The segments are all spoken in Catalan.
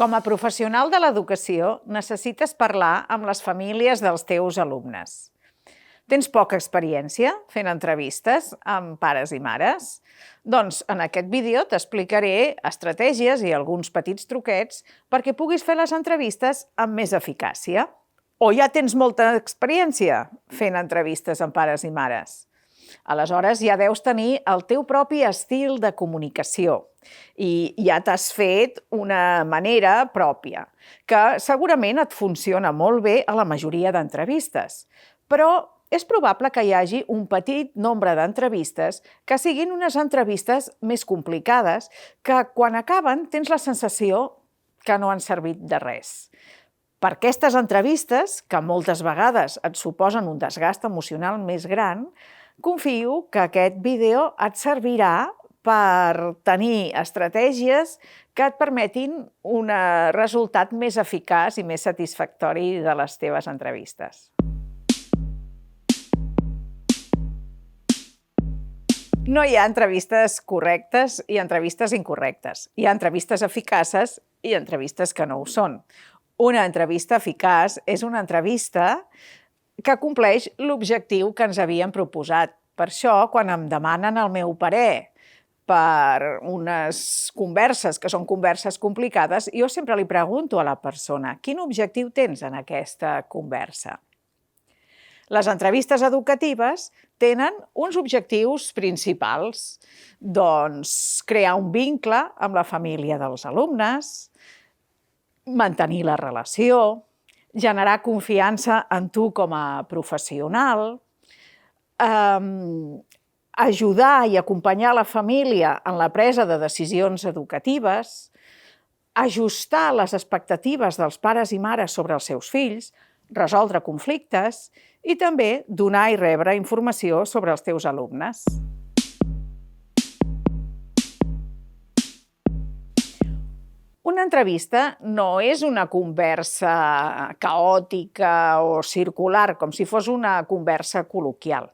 Com a professional de l'educació, necessites parlar amb les famílies dels teus alumnes. Tens poca experiència fent entrevistes amb pares i mares? Doncs en aquest vídeo t'explicaré estratègies i alguns petits truquets perquè puguis fer les entrevistes amb més eficàcia. O ja tens molta experiència fent entrevistes amb pares i mares? Aleshores ja deus tenir el teu propi estil de comunicació i ja t'has fet una manera pròpia, que segurament et funciona molt bé a la majoria d'entrevistes, però és probable que hi hagi un petit nombre d'entrevistes que siguin unes entrevistes més complicades que quan acaben tens la sensació que no han servit de res. Per aquestes entrevistes, que moltes vegades et suposen un desgast emocional més gran, confio que aquest vídeo et servirà per tenir estratègies que et permetin un resultat més eficaç i més satisfactori de les teves entrevistes. No hi ha entrevistes correctes i entrevistes incorrectes. Hi ha entrevistes eficaces i entrevistes que no ho són. Una entrevista eficaç és una entrevista que compleix l'objectiu que ens havíem proposat. Per això, quan em demanen el meu parer per unes converses, que són converses complicades, jo sempre li pregunto a la persona: quin objectiu tens en aquesta conversa? Les entrevistes educatives tenen uns objectius principals, doncs crear un vincle amb la família dels alumnes, mantenir la relació, generar confiança en tu com a professional, ajudar i acompanyar la família en la presa de decisions educatives, ajustar les expectatives dels pares i mares sobre els seus fills, resoldre conflictes i també donar i rebre informació sobre els teus alumnes. Una entrevista no és una conversa caòtica o circular, com si fos una conversa col·loquial.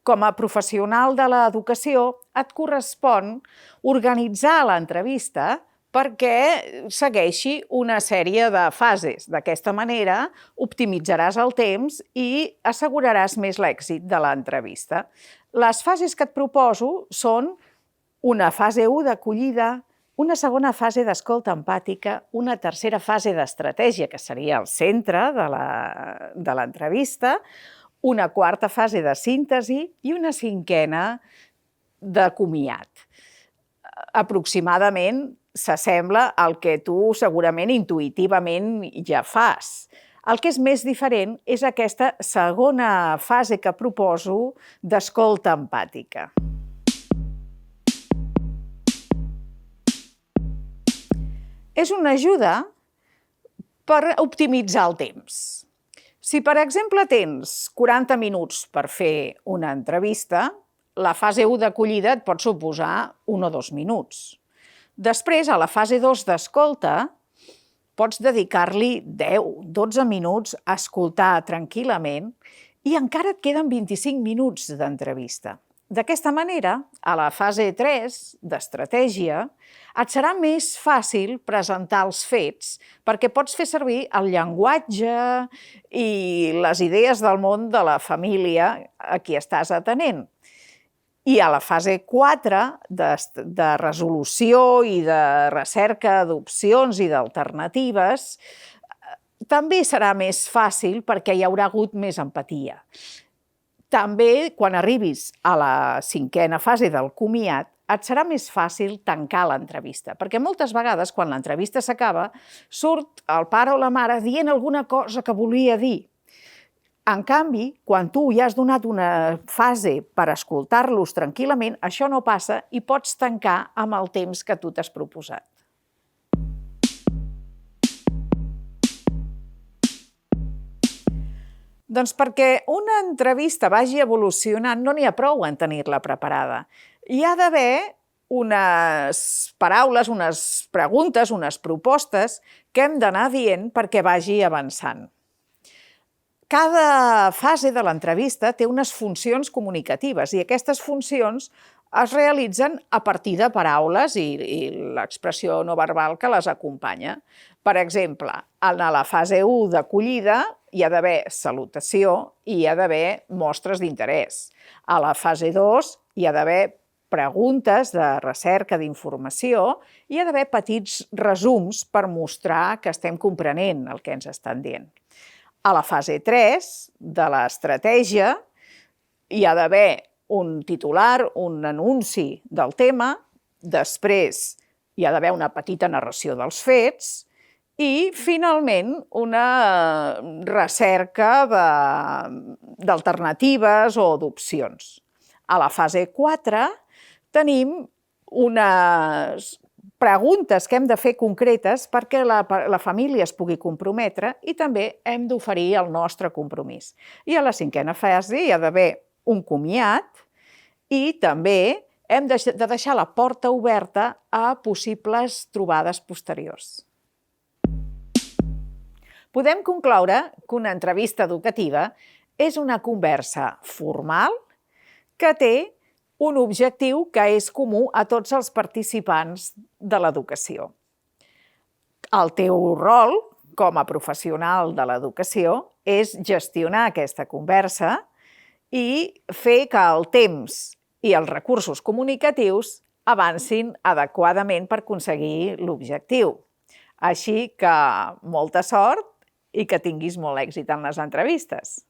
Com a professional de l'educació, et correspon organitzar l'entrevista perquè segueixi una sèrie de fases. D'aquesta manera, optimitzaràs el temps i asseguraràs més l'èxit de l'entrevista. Les fases que et proposo són una fase 1 d'acollida, una segona fase d'escolta empàtica, una tercera fase d'estratègia, que seria el centre de l'entrevista, una quarta fase de síntesi i una cinquena de comiat. Aproximadament s'assembla al que tu segurament intuïtivament ja fas. El que és més diferent és aquesta segona fase que proposo d'escolta empàtica. És una ajuda per optimitzar el temps. Si, per exemple, tens 40 minuts per fer una entrevista, la fase 1 d'acollida et pot suposar 1 o 2 minuts. Després, a la fase 2 d'escolta, pots dedicar-li 10, 12 minuts a escoltar tranquil·lament i encara et queden 25 minuts d'entrevista. D'aquesta manera, a la fase 3 d'estratègia, et serà més fàcil presentar els fets perquè pots fer servir el llenguatge i les idees del món de la família a qui estàs atenent. I a la fase 4 de resolució i de recerca d'opcions i d'alternatives també serà més fàcil perquè hi haurà hagut més empatia. També, quan arribis a la cinquena fase del comiat, et serà més fàcil tancar l'entrevista, perquè moltes vegades, quan l'entrevista s'acaba, surt el pare o la mare dient alguna cosa que volia dir. En canvi, quan tu ja has donat una fase per escoltar-los tranquil·lament, això no passa i pots tancar amb el temps que tu t'has proposat. Doncs perquè una entrevista vagi evolucionant no n'hi ha prou en tenir-la preparada. Hi ha d'haver unes paraules, unes preguntes, unes propostes que hem d'anar dient perquè vagi avançant. Cada fase de l'entrevista té unes funcions comunicatives i aquestes funcions es realitzen a partir de paraules i l'expressió no verbal que les acompanya. Per exemple, en la fase 1 d'acollida hi ha d'haver salutació i hi ha d'haver mostres d'interès. A la fase 2 hi ha d'haver preguntes de recerca d'informació i hi ha d'haver petits resums per mostrar que estem comprenent el que ens estan dient. A la fase 3 de l'estratègia hi ha d'haver un titular, un anunci del tema, després hi ha d'haver una petita narració dels fets i, finalment, una recerca d'alternatives o d'opcions. A la fase 4 tenim unes preguntes que hem de fer concretes perquè la família es pugui comprometre i també hem d'oferir el nostre compromís. I a la 5a fase hi ha d'haver un comiat i també hem de deixar la porta oberta a possibles trobades posteriors. Podem concloure que una entrevista educativa és una conversa formal que té un objectiu que és comú a tots els participants de l'educació. El teu rol com a professional de l'educació és gestionar aquesta conversa i fer que el temps i els recursos comunicatius avancin adequadament per aconseguir l'objectiu. Així que molta sort i que tinguis molt èxit en les entrevistes.